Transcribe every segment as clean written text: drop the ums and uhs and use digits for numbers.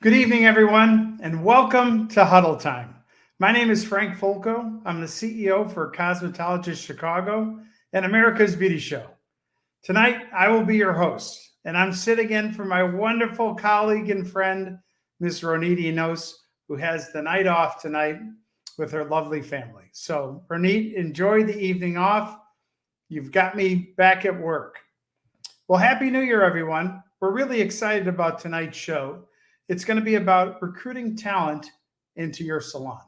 Good evening, everyone, and welcome to Huddle Time. My name is Frank Fulco. I'm the CEO for Cosmetologist Chicago and America's Beauty Show. Tonight, I will be your host, and I'm sitting in for my wonderful colleague and friend, Ms. Ronit Enos, who has the night off tonight with her lovely family. So, Ronit, enjoy the evening off. You've got me back at work. Well, Happy New Year, everyone. We're really excited about tonight's show. It's going to be about recruiting talent into your salon.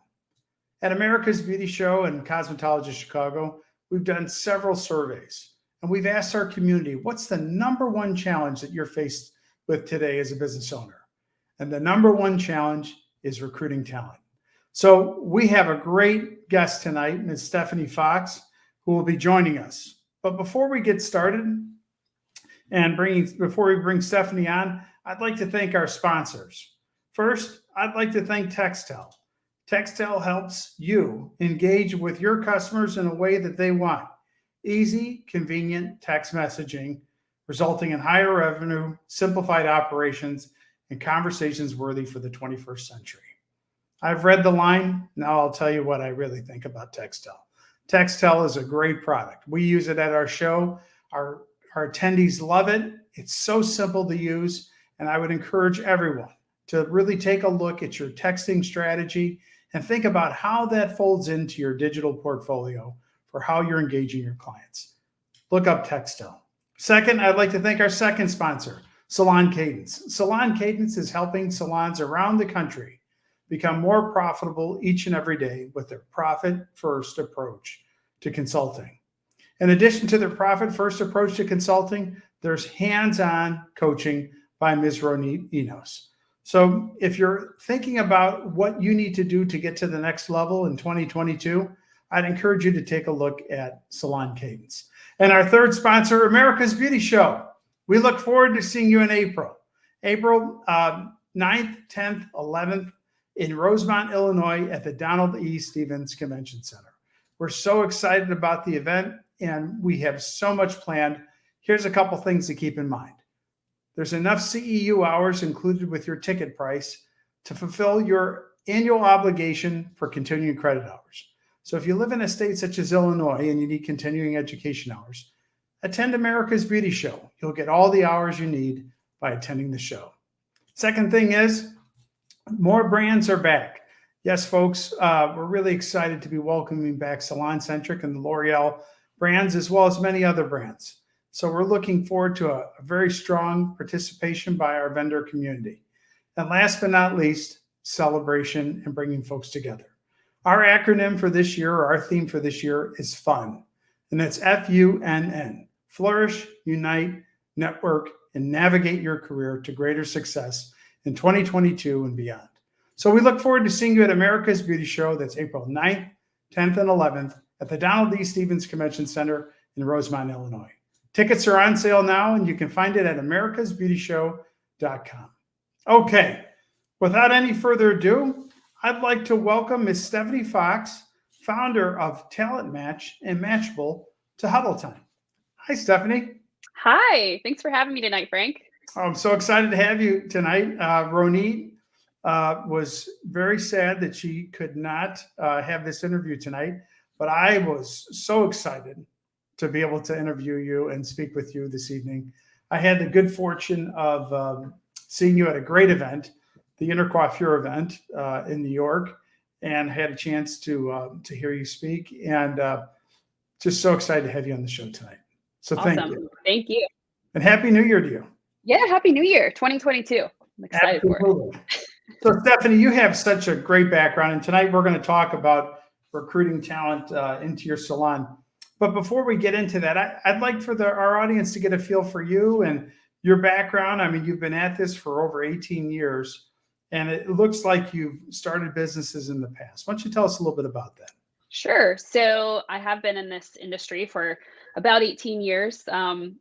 At America's Beauty Show and Cosmetologist Chicago, we've done several surveys and we've asked our community, what's the number one challenge that you're faced with today as a business owner? And the number one challenge is recruiting talent. So we have a great guest tonight, Ms. Stefanie Fox, who will be joining us. But before we get started before we bring Stefanie on, I'd like to thank our sponsors. First, I'd like to thank Textel. Textel helps you engage with your customers in a way that they want. Easy, convenient text messaging, resulting in higher revenue, simplified operations, and conversations worthy for the 21st century. I've read the line. Now I'll tell you what I really think about Textel. Textel is a great product. We use it at our show. Our attendees love it. It's so simple to use. And I would encourage everyone to really take a look at your texting strategy and think about how that folds into your digital portfolio for how you're engaging your clients. Look up Textel. Second, I'd like to thank our second sponsor, Salon Cadence. Salon Cadence is helping salons around the country become more profitable each and every day with their profit-first approach to consulting. In addition to their profit-first approach to consulting, there's hands-on coaching by Ms. Ronit Enos. So if you're thinking about what you need to do to get to the next level in 2022, I'd encourage you to take a look at Salon Cadence. And our third sponsor, America's Beauty Show. We look forward to seeing you in April. April 9th, 10th, 11th in Rosemont, Illinois at the Donald E. Stevens Convention Center. We're so excited about the event and we have so much planned. Here's a couple things to keep in mind. There's enough CEU hours included with your ticket price to fulfill your annual obligation for continuing credit hours. So if you live in a state such as Illinois and you need continuing education hours, attend America's Beauty Show. You'll get all the hours you need by attending the show. Second thing is, more brands are back. Yes, folks, we're really excited to be welcoming back Salon Centric and the L'Oreal brands, as well as many other brands. So we're looking forward to a very strong participation by our vendor community. And last but not least, celebration and bringing folks together. Our acronym for this year, or our theme for this year, is FUNN. And that's FUNN. Flourish, unite, network, and navigate your career to greater success in 2022 and beyond. So we look forward to seeing you at America's Beauty Show. That's April 9th, 10th, and 11th at the Donald E. Stevens Convention Center in Rosemont, Illinois. Tickets are on sale now, and you can find it at americasbeautyshow.com. Okay, without any further ado, I'd like to welcome Ms. Stefanie Fox, founder of Talent Match and Matchable, to Huddle Time. Hi, Stefanie. Hi, thanks for having me tonight, Frank. I'm so excited to have you tonight. Ronit was very sad that she could not have this interview tonight, but I was so excited to be able to interview you and speak with you this evening. I had the good fortune of seeing you at a great event, the Intercoiffure event in New York, and had a chance to hear you speak. And just so excited to have you on the show tonight. So awesome. Thank you. Thank you. And Happy New Year to you. Yeah, Happy New Year, 2022. I'm excited Absolutely. for it. So Stefanie, you have such a great background, and tonight we're going to talk about recruiting talent into your salon. But before we get into that, I'd like for our audience to get a feel for you and your background. I mean, you've been at this for over 18 years, and it looks like you've started businesses in the past. Why don't you tell us a little bit about that? Sure. So I have been in this industry for about 18 years,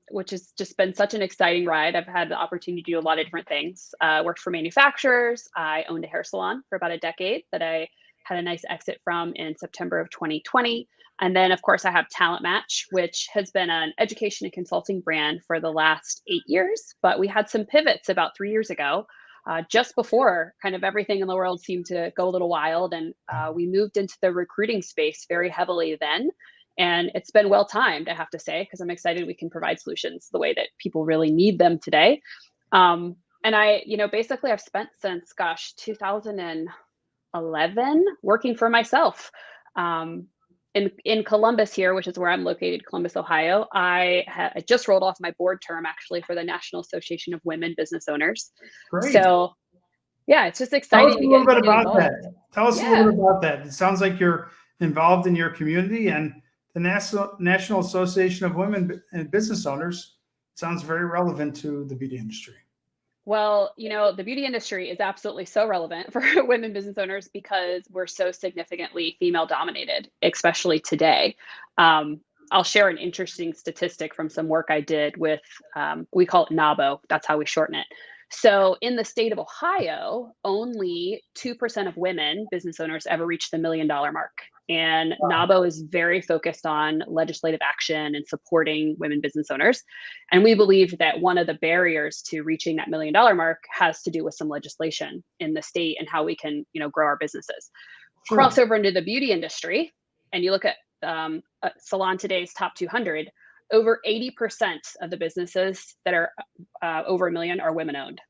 which has just been such an exciting ride. I've had the opportunity to do a lot of different things. Worked for manufacturers. I owned a hair salon for about a decade that I had a nice exit from in September of 2020. And then, of course, I have Talent Match, which has been an education and consulting brand for the last 8 years. But we had some pivots about 3 years ago just before kind of everything in the world seemed to go a little wild. And we moved into the recruiting space very heavily then. And it's been well timed, I have to say, because I'm excited we can provide solutions the way that people really need them today. And I, basically I've spent since, 2011 working for myself. In Columbus here, which is where I'm located, Columbus, Ohio. I just rolled off my board term actually for the National Association of Women Business Owners. Great. So yeah, it's just Tell exciting us a to little get bit about involved. that. Tell us a little bit about that. It sounds like you're involved in your community, and the National Association of Women and Business Owners sounds very relevant to the beauty industry. Well, the beauty industry is absolutely so relevant for women business owners because we're so significantly female dominated, especially today. I'll share an interesting statistic from some work I did with, we call it NAFO. That's how we shorten it. So in the state of Ohio, only 2% of women business owners ever reach the $1 million mark. And NAFO is very focused on legislative action and supporting women business owners. And we believe that one of the barriers to reaching that $1 million mark has to do with some legislation in the state and how we can, grow our businesses. Sure. Cross over into the beauty industry, and you look at Salon today's top 200, over 80% of the businesses that are over $1 million are women owned.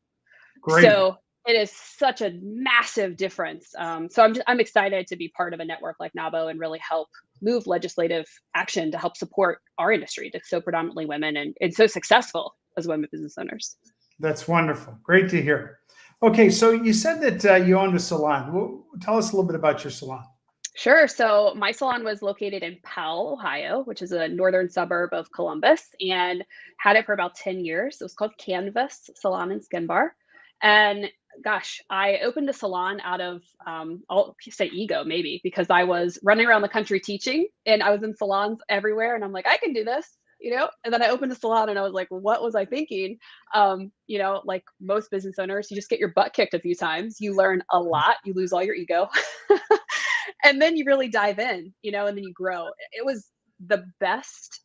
Great. So it is such a massive difference. So I'm excited to be part of a network like NAFO and really help move legislative action to help support our industry that's so predominantly women and so successful as women business owners. That's wonderful. Great to hear. Okay, so you said that you owned a salon. Well, tell us a little bit about your salon. Sure. So my salon was located in Powell, Ohio, which is a northern suburb of Columbus, and had it for about 10 years. It was called Canvas Salon and Skin Bar. And gosh, I opened a salon out of, I'll say ego maybe, because I was running around the country teaching and I was in salons everywhere. And I'm like, I can do this, and then I opened a salon and I was like, what was I thinking? Like most business owners, you just get your butt kicked a few times. You learn a lot, you lose all your ego. And then you really dive in, and then you grow. It was the best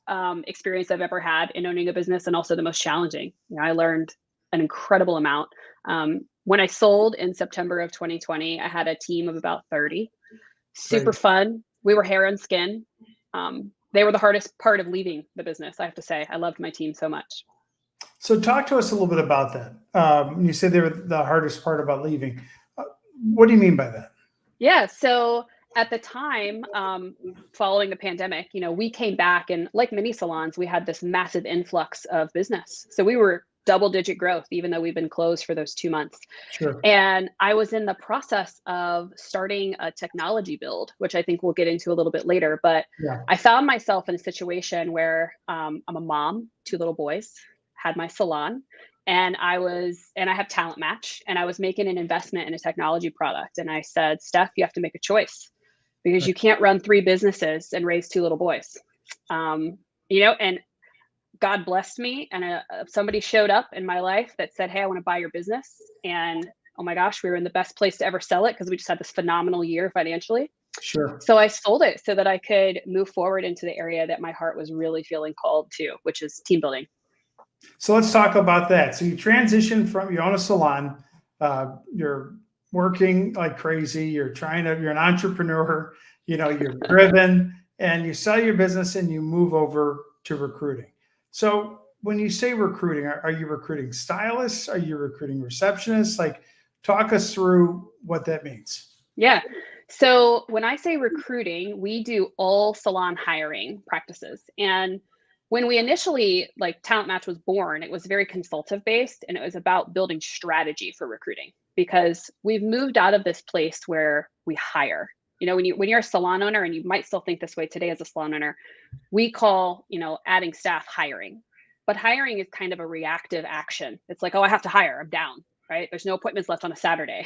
experience I've ever had in owning a business, and also the most challenging. I learned an incredible amount. When I sold in September of 2020, I had a team of about 30. Super fun. We were hair and skin. They were the hardest part of leaving the business, I have to say. I loved my team so much. So talk to us a little bit about that. You said they were the hardest part about leaving. What do you mean by that? Yeah, so at the time, following the pandemic, we came back, and like many salons, we had this massive influx of business. So we were double-digit growth, even though we've been closed for those 2 months. Sure. And I was in the process of starting a technology build, which I think we'll get into a little bit later. But Yeah. I found myself in a situation where I'm a mom, 2 little boys, had my salon, and I have Talent Match, and I was making an investment in a technology product. And I said, Steph, you have to make a choice, because you can't run 3 businesses and raise 2 little boys. And God blessed me, and somebody showed up in my life that said, hey, I want to buy your business. And oh my gosh, we were in the best place to ever sell it because we just had this phenomenal year financially. Sure. So I sold it so that I could move forward into the area that my heart was really feeling called to, which is team building. So let's talk about that. So you transition from, you own a salon, you're working like crazy, you're an entrepreneur, you're driven, and you sell your business and you move over to recruiting. So when you say recruiting, are you recruiting stylists? Are you recruiting receptionists? Like, talk us through what that means. Yeah. So when I say recruiting, we do all salon hiring practices. And when we initially, Talent Match was born, it was very consultative based, and it was about building strategy for recruiting, because we've moved out of this place where we hire. When you're a salon owner, and you might still think this way today as a salon owner, we call, adding staff hiring. But hiring is kind of a reactive action. It's like, oh, I have to hire, I'm down, right? There's no appointments left on a Saturday,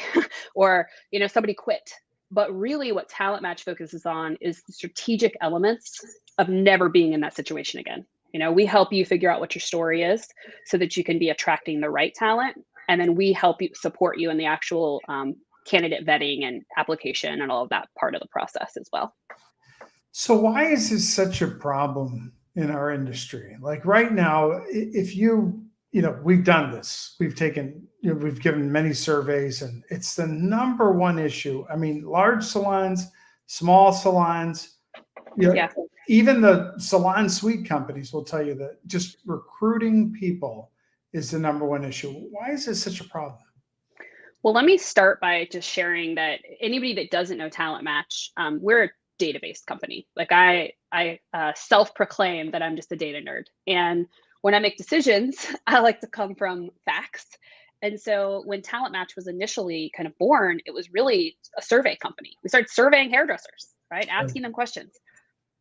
or, somebody quit. But really what Talent Match focuses on is the strategic elements of never being in that situation again. We help you figure out what your story is so that you can be attracting the right talent. And then we help you support you in the actual candidate vetting and application and all of that part of the process as well. So why is this such a problem in our industry? Like right now, if you we've done this. We've given many surveys, and it's the number one issue. I mean, large salons, small salons, Yeah. even the salon suite companies will tell you that just recruiting people is the number one issue. Why is this such a problem? Well, let me start by just sharing that anybody that doesn't know Talent Match, we're a database company. Like I self-proclaim that I'm just a data nerd. And when I make decisions, I like to come from facts. And so when Talent Match was initially kind of born, it was really a survey company. We started surveying hairdressers, right? Asking them questions.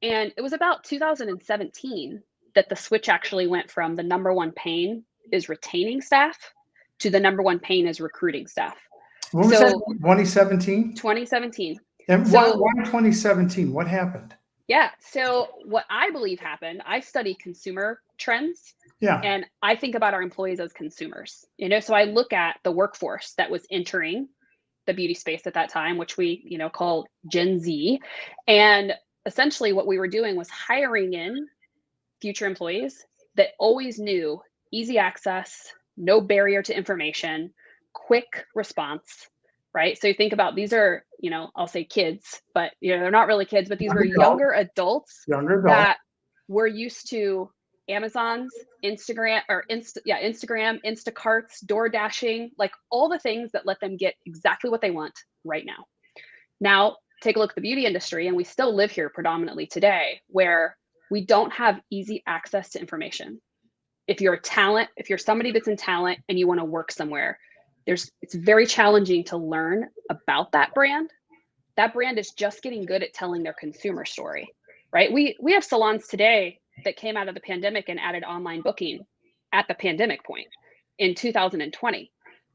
And it was about 2017 that the switch actually went from the number one pain is retaining staff to the number one pain is recruiting staff. What was that? 2017? 2017. And why 2017? What happened? Yeah. So what I believe happened, I study consumer trends. Yeah. And I think about our employees as consumers. So I look at the workforce that was entering the beauty space at that time, which we, call Gen Z. And essentially what we were doing was hiring in future employees that always knew easy access, no barrier to information, quick response, right? So you think about these are, I'll say kids, but they're not really kids, but these were younger adults that were used to Amazon's, Instagram, Instacarts, door dashing, like all the things that let them get exactly what they want right now. Now, take a look at the beauty industry, and we still live here predominantly today, where we don't have easy access to information. If you're a talent, if you're somebody that's in talent and you want to work somewhere, it's very challenging to learn about that brand. That brand is just getting good at telling their consumer story, right? We have salons today that came out of the pandemic and added online booking at the pandemic point in 2020.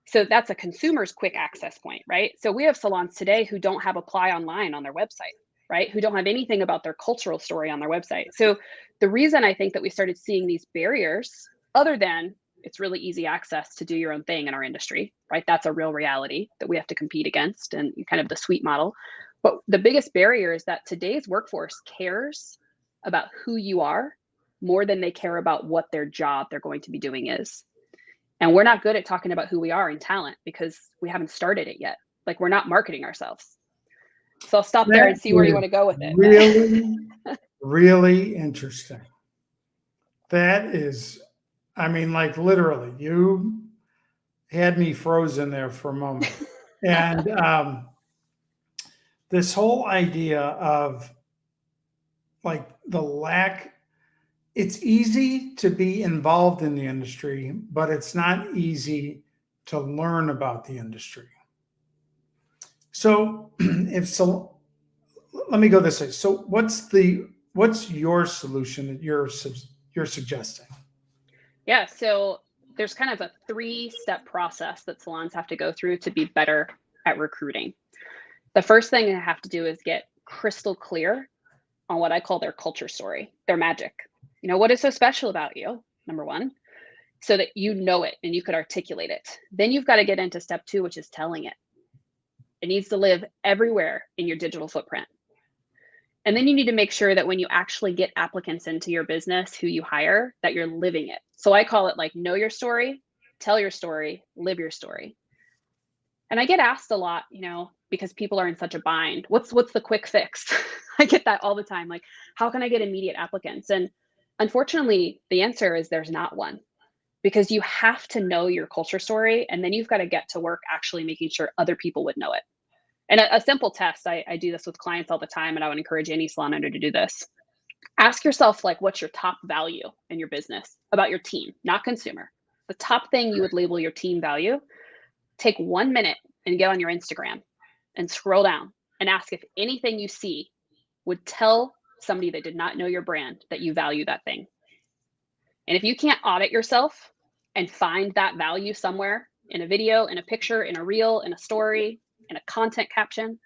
So that's a consumer's quick access point, right? So we have salons today who don't have apply online on their website, right? Who don't have anything about their cultural story on their website. So the reason I think that we started seeing these barriers, other than it's really easy access to do your own thing in our industry, right? That's a real reality that we have to compete against and kind of the suite model. But the biggest barrier is that today's workforce cares about who you are more than they care about what their job they're going to be doing is. And we're not good at talking about who we are in talent because we haven't started it yet. Like we're not marketing ourselves. So I'll stop there and see where you want to go with it. Really, really interesting. That is, like literally, you had me frozen there for a moment. And this whole idea of like the lack, it's easy to be involved in the industry, but it's not easy to learn about the industry. So let me go this way. So what's your solution that you're suggesting? Yeah, so there's kind of a 3-step process that salons have to go through to be better at recruiting. The first thing they have to do is get crystal clear on what I call their culture story, their magic. What is so special about you, number one, so that you know it and you could articulate it. Then you've got to get into step 2, which is telling it. It needs to live everywhere in your digital footprint. And then you need to make sure that when you actually get applicants into your business who you hire, that you're living it. So I call it like know your story, tell your story, live your story. And I get asked a lot, because people are in such a bind. What's the quick fix? I get that all the time. Like, how can I get immediate applicants? And unfortunately, the answer is there's not one, because you have to know your culture story, and then you've got to get to work actually making sure other people would know it. And a simple test, I do this with clients all the time, and I would encourage any salon owner to do this. Ask yourself, like, what's your top value in your business about your team, not consumer. The top thing you would label your team value. Take 1 minute and get on your Instagram and scroll down and ask if anything you see would tell somebody that did not know your brand that you value that thing. And if you can't audit yourself and find that value somewhere in a video, in a picture, in a reel, in a story, in a content caption,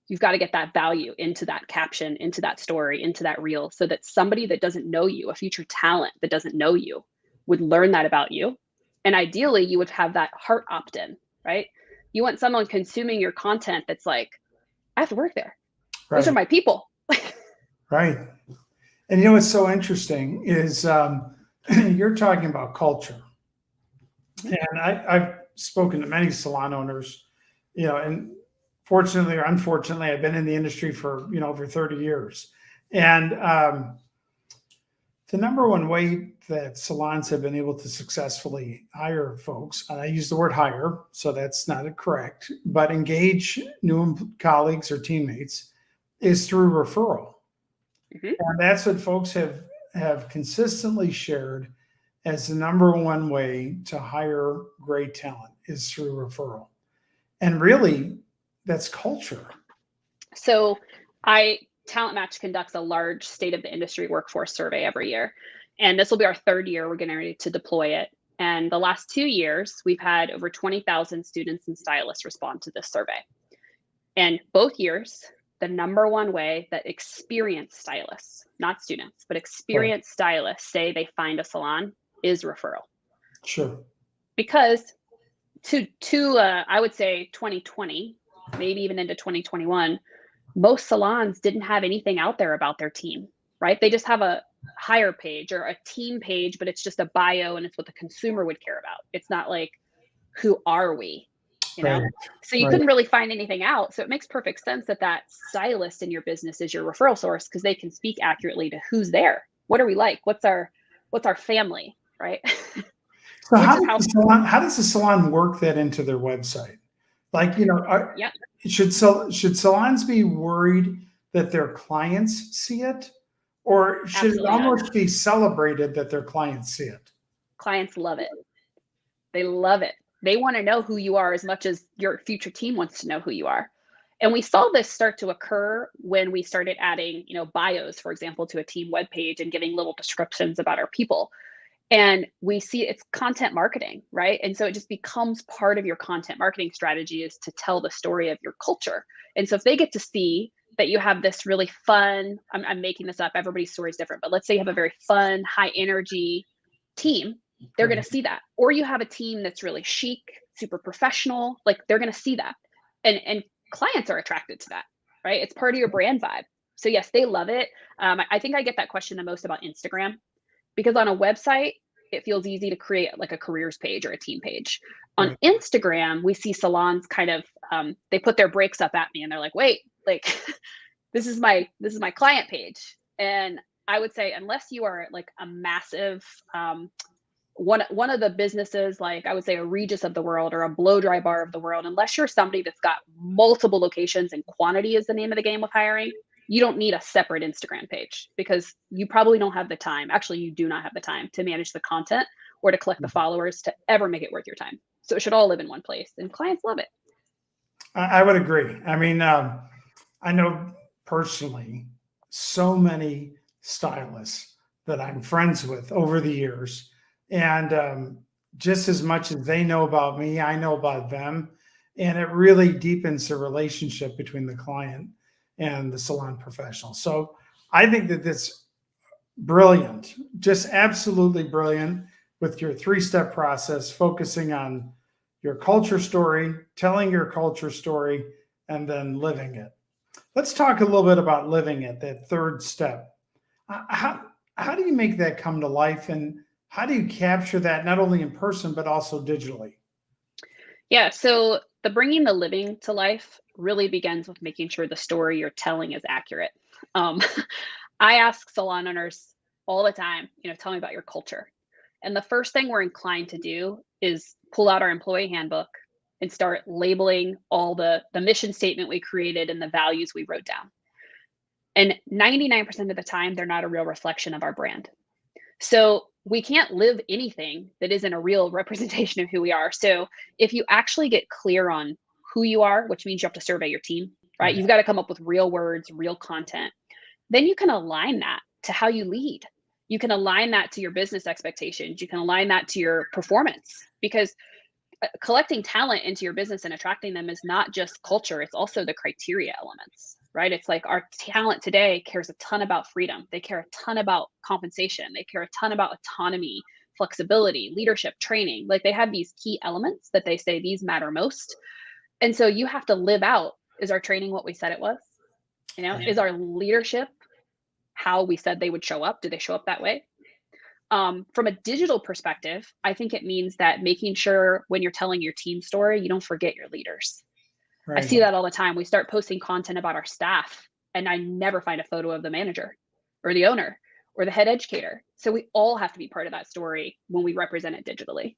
you've got to get that value into that caption, into that story, into that reel, so that somebody that doesn't know you, a future talent that doesn't know you, would learn that about you. And ideally, you would have that heart opt-in, right? You want someone consuming your content that's like, I have to work there. Right. Those are my people. Right. And what's so interesting is you're talking about culture. And I've spoken to many salon owners, and fortunately or unfortunately, I've been in the industry for, over 30 years. And the number one way that salons have been able to successfully hire folks, and I use the word hire, so that's not correct, but engage new colleagues or teammates, is through referral. Mhm. And that's what folks have consistently shared as the number one way to hire great talent is through referral. And really, that's culture. So Talent Match conducts a large state of the industry workforce survey every year. And this will be our third year. We're getting ready to deploy it. And the last 2 years, we've had over 20,000 students and stylists respond to this survey. And both years, the number one way that experienced stylists, not students, but Right. experienced stylists say they find a salon is referral. Sure. Because I would say 2020, maybe even into 2021, most salons didn't have anything out there about their team, right? They just have a hire page or a team page, but it's just a bio and it's what the consumer would care about. It's not like, who are we? You Right. know? So you Right. couldn't really find anything out. So it makes perfect sense that that stylist in your business is your referral source because they can speak accurately to who's there. What are we like? What's our family, right? So Which is how how does the salon work that into their website? Like, yeah, should salons be worried that their clients see it, or should it absolutely not. almost be celebrated that their clients see it? Clients love it. They love it. They want to know who you are as much as your future team wants to know who you are. And we saw this start to occur when we started adding, bios, for example, to a team webpage and giving little descriptions about our people. And we see it's content marketing, right? And so it just becomes part of your content marketing strategy is to tell the story of your culture. And so if they get to see that you have this really fun, I'm making this up, everybody's story is different, but let's say you have a very fun, high energy team, they're going Right. to see that. Or you have a team that's really chic, super professional, like they're going to see that. And clients are attracted to that, right? It's part of your brand vibe. So yes, they love it. I think I get that question the most about Instagram because on a website, it feels easy to create like a careers page or a team page. On Right. Instagram, we see salons kind of they put their breaks up at me and they're like, wait, like this is my client page. And I would say unless you are like a massive one of the businesses, like I would say a Regis of the world or a blow dry bar of the world, unless you're somebody that's got multiple locations and quantity is the name of the game with hiring, you don't need a separate Instagram page because you probably don't have the time. Actually, you do not have the time to manage the content or to collect the followers to ever make it worth your time. So it should all live in one place, and clients love it. I would agree. I mean, I know personally so many stylists that I'm friends with over the years. And just as much as they know about me, I know about them. And it really deepens the relationship between the client and the salon professional. So I think that that's brilliant, just absolutely brilliant with your 3-step process, focusing on your culture story, telling your culture story, and then living it. Let's talk a little bit about living it, that third step. How do you make that come to life, and how do you capture that not only in person but also digitally? Yeah, so the bringing the living to life really begins with making sure the story you're telling is accurate. Um, I ask salon owners all the time, tell me about your culture. And the first thing we're inclined to do is pull out our employee handbook and start labeling all the mission statement we created and the values we wrote down. And 99% of the time, they're not a real reflection of our brand. So we can't live anything that isn't a real representation of who we are. So if you actually get clear on who you are, which means you have to survey your team, right? Right. You've got to come up with real words, real content. Then you can align that to how you lead. You can align that to your business expectations. You can align that to your performance because collecting talent into your business and attracting them is not just culture, it's also the criteria elements, right? It's like our talent today cares a ton about freedom. They care a ton about compensation. They care a ton about autonomy, flexibility, leadership, training. Like they have these key elements that they say these matter most. And so you have to live out, is our training what we said it was? Right. Is our leadership how we said they would show up? Do they show up that way? From a digital perspective, I think it means that making sure when you're telling your team story, you don't forget your leaders. I Right. see that all the time. We start posting content about our staff, and I never find a photo of the manager or the owner or the head educator. So we all have to be part of that story when we represent it digitally.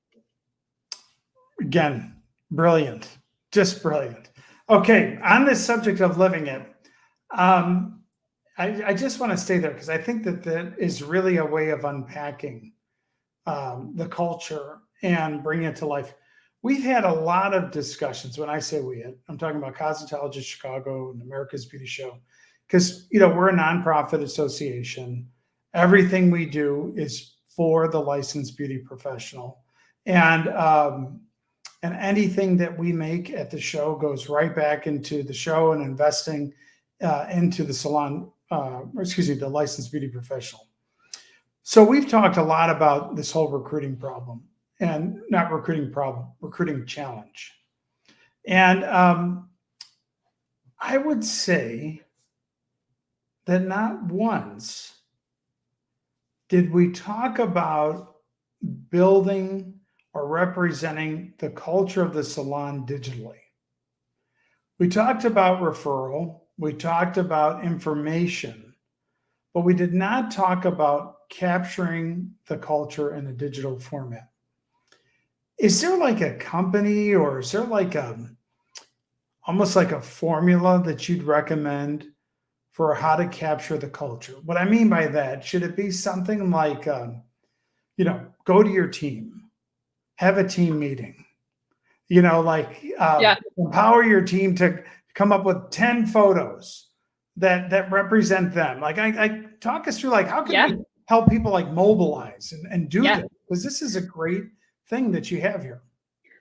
Again, brilliant. Just brilliant. Okay, on this subject of living it, um, I just want to stay there because I think that that is really a way of unpacking the culture and bringing it to life. We've had a lot of discussions. When I say we, I'm talking about Cosmetologist Chicago and America's Beauty Show, because we're a nonprofit association. Everything we do is for the licensed beauty professional, and anything that we make at the show goes right back into the show and investing into the salon, the licensed beauty professional. So we've talked a lot about this whole recruiting problem, and not recruiting problem, recruiting challenge. And I would say that not once did we talk about building or representing the culture of the salon digitally. We talked about referral, we talked about information, but we did not talk about capturing the culture in a digital format. Is there like a company, or is there like almost like a formula that you'd recommend for how to capture the culture? What I mean by that, should it be something like, go to your team, have a team meeting, Yeah. empower your team to come up with 10 photos that represent them. Like, I talk us through, like, how can we help people like mobilize and do this? Because this is a great thing that you have here.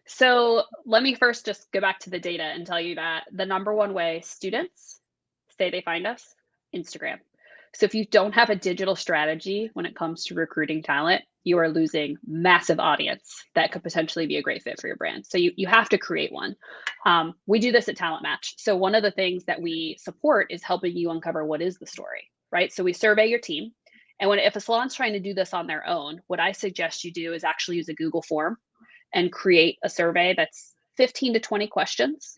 So let me first just go back to the data and tell you that the number one way students say they find us, Instagram. So if you don't have a digital strategy when it comes to recruiting talent, you are losing massive audience that could potentially be a great fit for your brand. So you have to create one. We do this at Talent Match. So one of the things that we support is helping you uncover what is the story, right? So we survey your team. And if a salon's trying to do this on their own, what I suggest you do is actually use a Google form and create a survey that's 15 to 20 questions,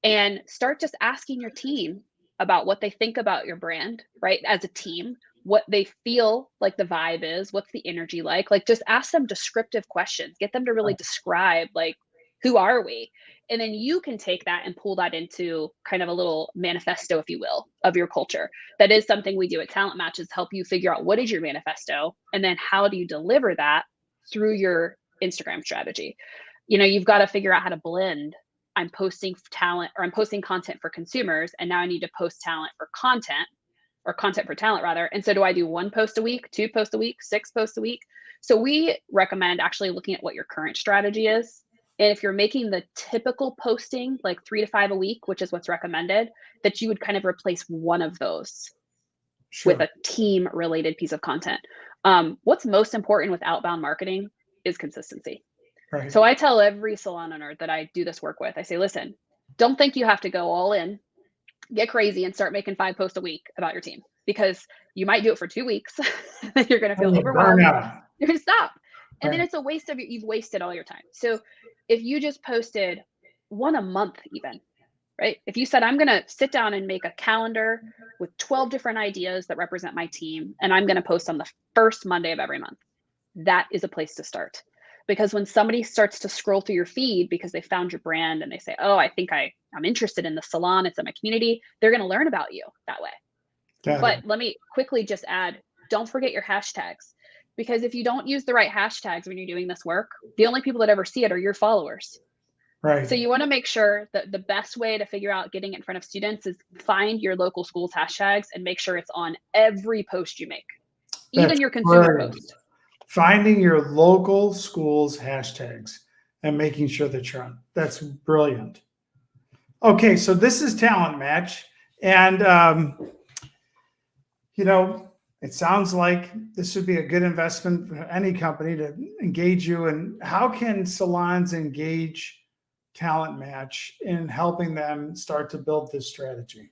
and start just asking your team about what they think about your brand, right? As a team, what they feel like the vibe is, what's the energy like? Like, just ask them descriptive questions, get them to really describe, like, who are we? And then you can take that and pull that into kind of a little manifesto, if you will, of your culture. That is something we do at Talent Match, is help you figure out what is your manifesto, and then how do you deliver that through your Instagram strategy. You've got to figure out how to blend. I'm posting talent, or I'm posting content for consumers, and now I need to post talent for content, or content for talent rather. And so do I do 1 post a week, 2 posts a week, 6 posts a week? So we recommend actually looking at what your current strategy is. And if you're making the typical posting like 3 to 5 a week, which is what's recommended, that you would kind of replace one of those with a team related piece of content. What's most important with outbound marketing is consistency. Right. So I tell every salon owner that I do this work with, I say, listen, don't think you have to go all in, get crazy, and start making 5 posts a week about your team, because you might do it for 2 weeks. Then you're going to feel overwhelmed. You're going to stop. And then it's a waste of you've wasted all your time. So if you just posted 1 a month, even, right? If you said, I'm going to sit down and make a calendar with 12 different ideas that represent my team, and I'm going to post on the first Monday of every month, that is a place to start. Because when somebody starts to scroll through your feed because they found your brand and they say, oh, I think I'm interested in the salon, it's in my community, they're going to learn about you that way. But let me quickly just add, don't forget your hashtags. Because if you don't use the right hashtags when you're doing this work, the only people that ever see it are your followers. Right. So you want to make sure that the best way to figure out getting in front of students is find your local school's hashtags and make sure it's on every post you make, even your consumer post. Finding your local school's hashtags and making sure that you're on. That's brilliant. Okay, so this is Talent Match, and it sounds like this would be a good investment for any company to engage you. And how can salons engage Talent Match in helping them start to build this strategy?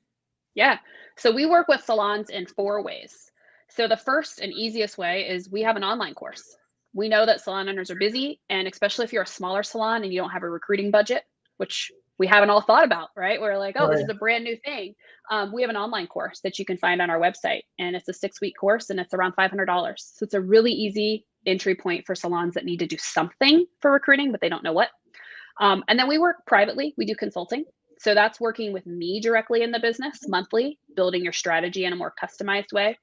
Yeah. So we work with salons in 4 ways. So the first and easiest way is we have an online course. We know that salon owners are busy, and especially if you're a smaller salon and you don't have a recruiting budget, which we haven't all thought about, right? We're like, oh, this Right. is a brand new thing. We have an online course that you can find on our website, and it's a 6-week course, and it's around $500. So it's a really easy entry point for salons that need to do something for recruiting, but they don't know what. And then we work privately. We do consulting. So that's working with me directly in the business monthly, building your strategy in a more customized way.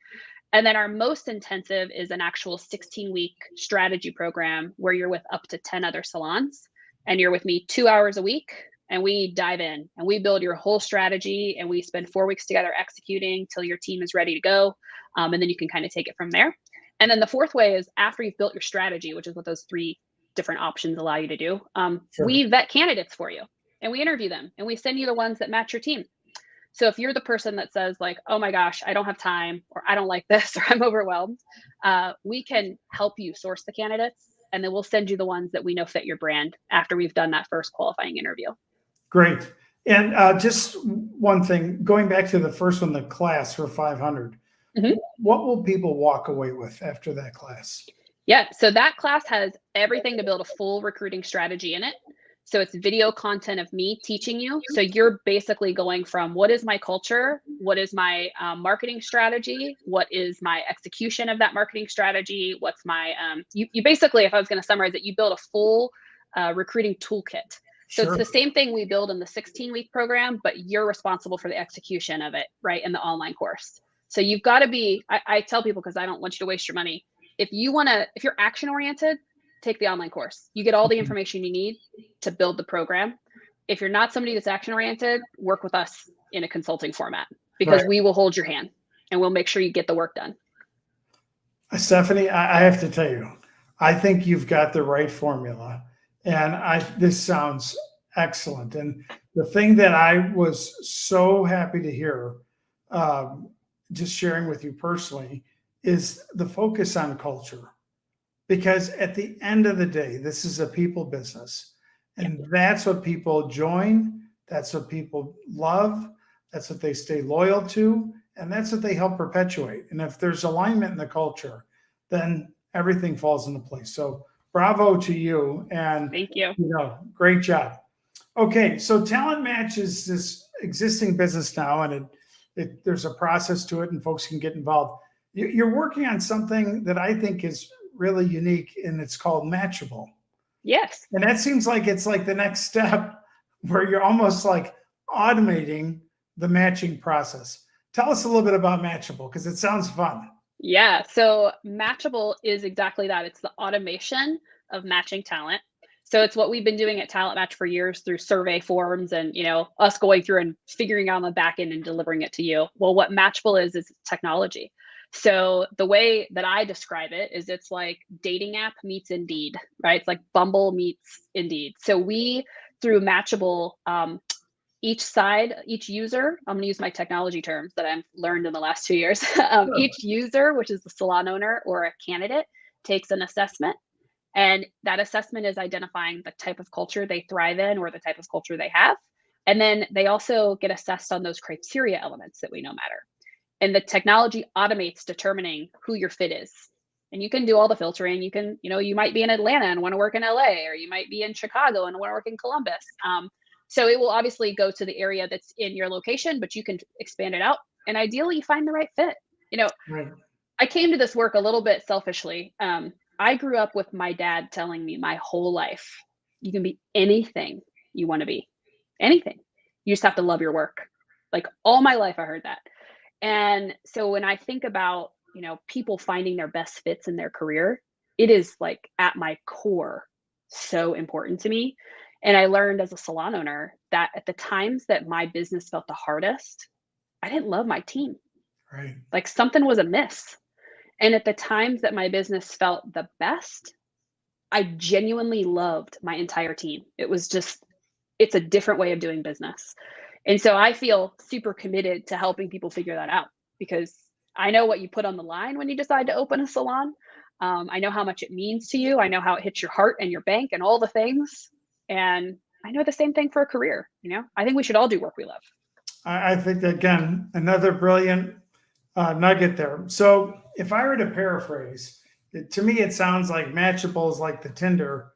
And then our most intensive is an actual 16-week strategy program where you're with up to 10 other salons and you're with me 2 hours a week. And we dive in and we build your whole strategy and we spend 4 weeks together executing till your team is ready to go. And then you can kind of take it from there. And then the fourth way is after you've built your strategy, which is what those 3 different options allow you to do, Sure. we vet candidates for you and we interview them and we send you the ones that match your team. So if you're the person that says like, oh my gosh, I don't have time, or I don't like this, or I'm overwhelmed, we can help you source the candidates, and then we'll send you the ones that we know fit your brand after we've done that first qualifying interview. Great. And just one thing, going back to the first one, the class for 500, Mhm. what will people walk away with after that class? Yeah, so that class has everything to build a full recruiting strategy in it. So it's video content of me teaching you. So you're basically going from what is my culture? What is my marketing strategy? What is my execution of that marketing strategy? What's my, you basically, if I was going to summarize it, you build a full recruiting toolkit. So it's Sure. the same thing we build in the 16-week program, but you're responsible for the execution of it, right, in the online course. So you've got to be, I tell people, because I don't want you to waste your money. If you're action oriented, take the online course. You get all the information you need to build the program. If you're not somebody that's action oriented, work with us in a consulting format because Right. we will hold your hand and we'll make sure you get the work done. Stephanie, I have to tell you, I think you've got the right formula. And this sounds excellent. And the thing that I was so happy to hear, just sharing with you personally, is the focus on culture. Because at the end of the day, this is a people business. And that's what people join. That's what people love. That's what they stay loyal to. And that's what they help perpetuate. And if there's alignment in the culture, then everything falls into place. So bravo to you. And Thank you. Great job. Okay, so Talent Match is this existing business now, and there's a process to it, and folks can get involved. You're working on something that I think is really unique, and it's called Matchable. Yes. And that seems like it's like the next step where you're almost like automating the matching process. Tell us a little bit about Matchable because it sounds fun. Yeah. So Matchable is exactly that. It's the automation of matching talent. So it's what we've been doing at Talent Match for years through survey forms and, us going through and figuring out on the back end and delivering it to you. Well, what Matchable is technology. So the way that I describe it is it's like dating app meets Indeed, right? It's like Bumble meets Indeed. So we, through Matchable, each user, I'm going to use my technology terms that I've learned in the last 2 years. Each user, which is the salon owner or a candidate, takes an assessment. And that assessment is identifying the type of culture they thrive in or the type of culture they have. And then they also get assessed on those criteria elements that we know matter. And the technology automates determining who your fit is. And you can do all the filtering. You can, you might be in Atlanta and want to work in LA, or you might be in Chicago and want to work in Columbus. So it will obviously go to the area that's in your location, but you can expand it out. And ideally, you find the right fit. Right. I came to this work a little bit selfishly. I grew up with my dad telling me my whole life, you can be anything you want to be, anything. You just have to love your work. Like all my life, I heard that. And so when I think about, people finding their best fits in their career, it is like at my core so important to me. And I learned as a salon owner that at the times that my business felt the hardest, I didn't love my team. Right. Like something was amiss. And at the times that my business felt the best, I genuinely loved my entire team. It's a different way of doing business. And so I feel super committed to helping people figure that out because I know what you put on the line when you decide to open a salon. I know how much it means to you. I know how it hits your heart and your bank and all the things. And I know the same thing for a career. I think we should all do work we love. I think, again, another brilliant nugget there. So if I were to paraphrase, to me, it sounds like Matchable is like the Tinder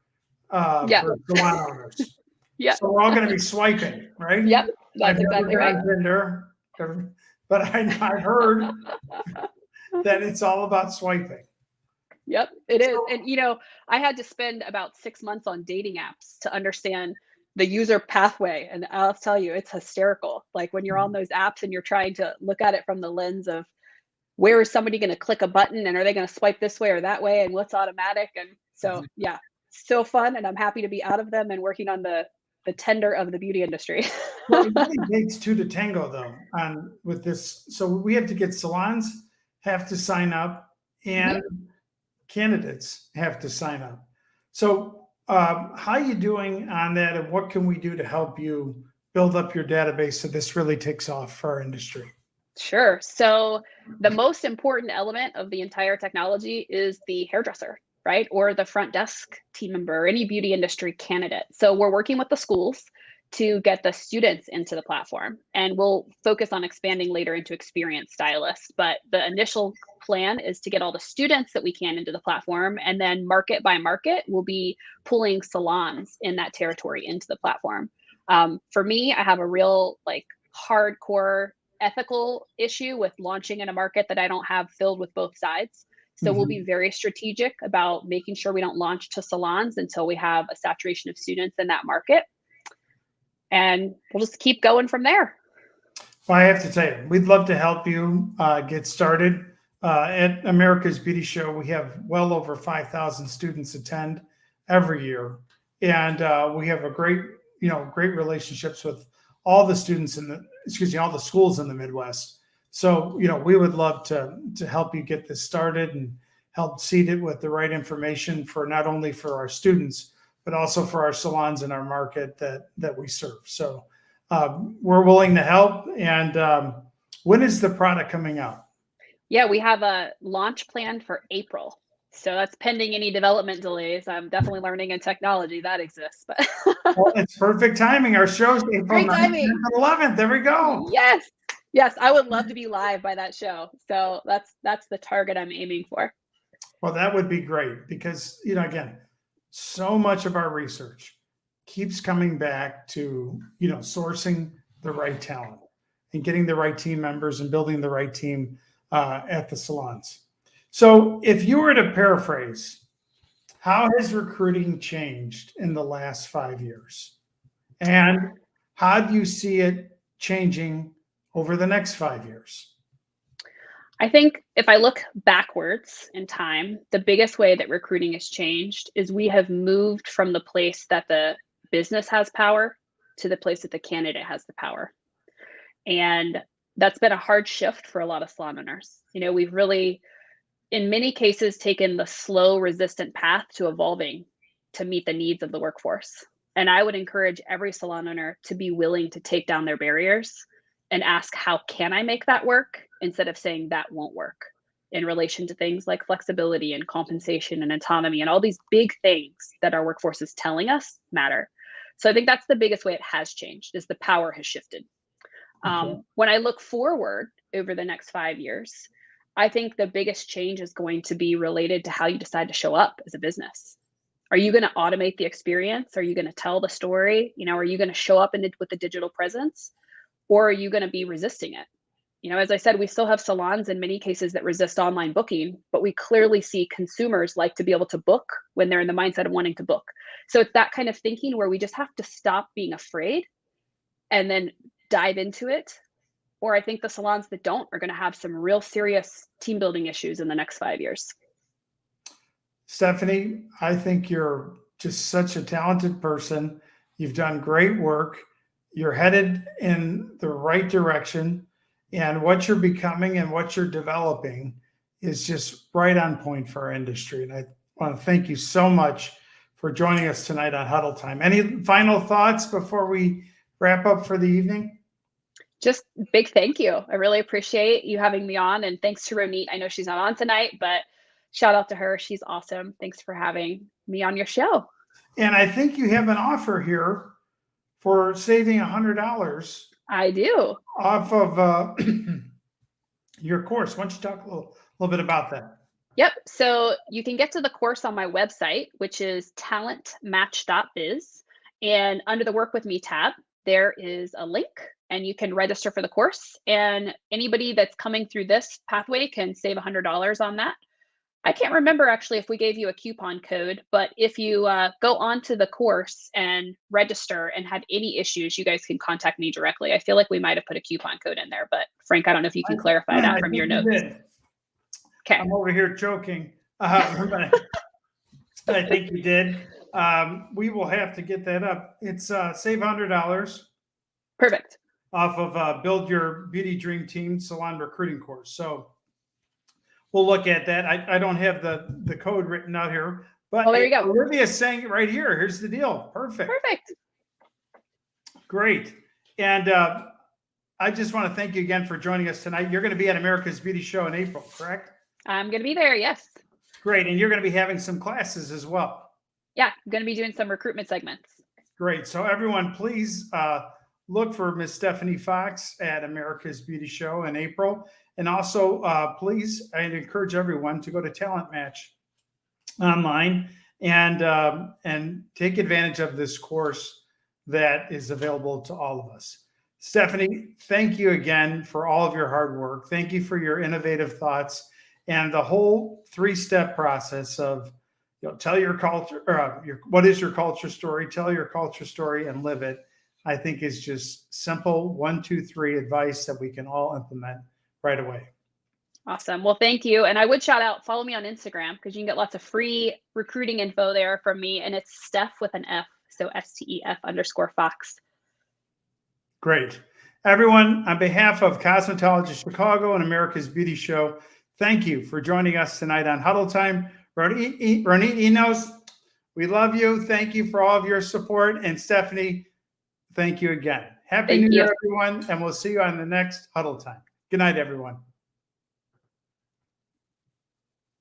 Yeah. for salon owners. Yeah. So we're all going to be swiping, right? Yep. I've That's never exactly been right. on Tinder, but I heard that it's all about swiping. Yep, it is. So, And I had to spend about 6 months on dating apps to understand the user pathway. And I'll tell you, it's hysterical. Like when you're on those apps and you're trying to look at it from the lens of where is somebody going to click a button and are they going to swipe this way or that way and what's automatic. And so, yeah, so fun. And I'm happy to be out of them and working on the tender of the beauty industry. well, it really takes two to tango, though, on with this. So we have to get salons have to sign up, and candidates have to sign up. So, how you doing on that, and what can we do to help you build up your database so this really takes off for our industry? Sure. So the most important element of the entire technology is the hairdresser, right? Or the front desk team member, or any beauty industry candidate. So we're working with the schools to get the students into the platform, and we'll focus on expanding later into experienced stylists. But the initial plan is to get all the students that we can into the platform, and then market by market, we'll be pulling salons in that territory into the platform. For me, I have a real hardcore ethical issue with launching in a market that I don't have filled with both sides. So we'll be Mhm. very strategic about making sure we don't launch to salons until we have a saturation of students in that market. And we'll just keep going from there. Well, I have to tell you, we'd love to help you get started. At America's Beauty Show, we have well over 5,000 students attend every year, and we have a great relationships with all the students all the schools in the Midwest. So, we would love to help you get this started and help seed it with the right information for not only for our students, but also for our salons in our market that we serve. So, we're willing to help. And when is the product coming out? Yeah, we have a launch planned for April. So that's pending any development delays. I'm definitely learning in technology that exists, but Well, it's perfect timing. Our show's April great 9th, 10th, timing. and 11th. There we go. Yes. Yes, I would love to be live by that show. So that's the target I'm aiming for. Well, that would be great because, again, so much of our research keeps coming back to, sourcing the right talent and getting the right team members and building the right team at the salons. So, if you were to paraphrase, how has recruiting changed in the last 5 years? And how do you see it changing over the next 5 years? I think if I look backwards in time, the biggest way that recruiting has changed is we have moved from the place that the business has power to the place that the candidate has the power. And that's been a hard shift for a lot of salon owners. We've really, in many cases, taken the slow, resistant path to evolving to meet the needs of the workforce. And I would encourage every salon owner to be willing to take down their barriers and ask, how can I make that work? Instead of saying that won't work in relation to things like flexibility and compensation and autonomy and all these big things that our workforce is telling us matter. So I think that's the biggest way it has changed is the power has shifted. Okay. When I look forward over the next 5 years, I think the biggest change is going to be related to how you decide to show up as a business. Are you going to automate the experience? Are you going to tell the story? Are you going to show up with the digital presence, or are you going to be resisting it? As I said, we still have salons in many cases that resist online booking, but we clearly see consumers like to be able to book when they're in the mindset of wanting to book. So it's that kind of thinking where we just have to stop being afraid and then dive into it. Or I think the salons that don't are going to have some real serious team building issues in the next 5 years. Stefanie, I think you're just such a talented person. You've done great work. You're headed in the right direction. And what you're becoming and what you're developing is just right on point for our industry. And I want to thank you so much for joining us tonight on Huddle Time. Any final thoughts before we wrap up for the evening? Just big thank you. I really appreciate you having me on. And thanks to Ronit. I know she's not on tonight, but shout out to her. She's awesome. Thanks for having me on your show. And I think you have an offer here for saving $100 I do. off of your course. Why don't you talk a little bit about that? Yep. So you can get to the course on my website, which is talentmatch.biz. And under the Work With Me tab, there is a link and you can register for the course. And anybody that's coming through this pathway can save $100 on that. I can't remember actually if we gave you a coupon code, but if you go onto the course and register and have any issues, you guys can contact me directly. I feel like we might have put a coupon code in there, but Frank, I don't know if you can clarify that I from think your you notes. did. Okay. I'm over here joking. But I think you did. We will have to get that up. It's save $100 Perfect. off of Build Your Beauty Dream Team Salon recruiting course. So we'll look at that. I don't have the code written out here, but There you go. Olivia's saying it right here. Here's the deal. Perfect. Great. And I just want to thank you again for joining us tonight. You're going to be at America's Beauty Show in April, correct? I'm going to be there. Yes. Great. And you're going to be having some classes as well. Yeah. I'm going to be doing some recruitment segments. Great. So everyone, please look for Miss Stefanie Fox at America's Beauty Show in April. And also, please, I'd encourage everyone to go to Talent Match online and take advantage of this course that is available to all of us. Stefanie, thank you again for all of your hard work. Thank you for your innovative thoughts and the whole 3-step process of, tell your culture, or what is your culture story, tell your culture story and live it. I think is just simple 1, 2, 3 advice that we can all implement right away. Awesome. Well, thank you. And I would shout out, follow me on Instagram because you can get lots of free recruiting info there from me. And it's Steph with an F. So STEF_Fox. Great. Everyone, on behalf of Cosmetologist Chicago and America's Beauty Show, thank you for joining us tonight on Huddle Time. Ronit, Enos, we love you. Thank you for all of your support. And Stefanie, thank you again. Happy New Year, everyone. And we'll see you on the next Huddle Time. Good night, everyone.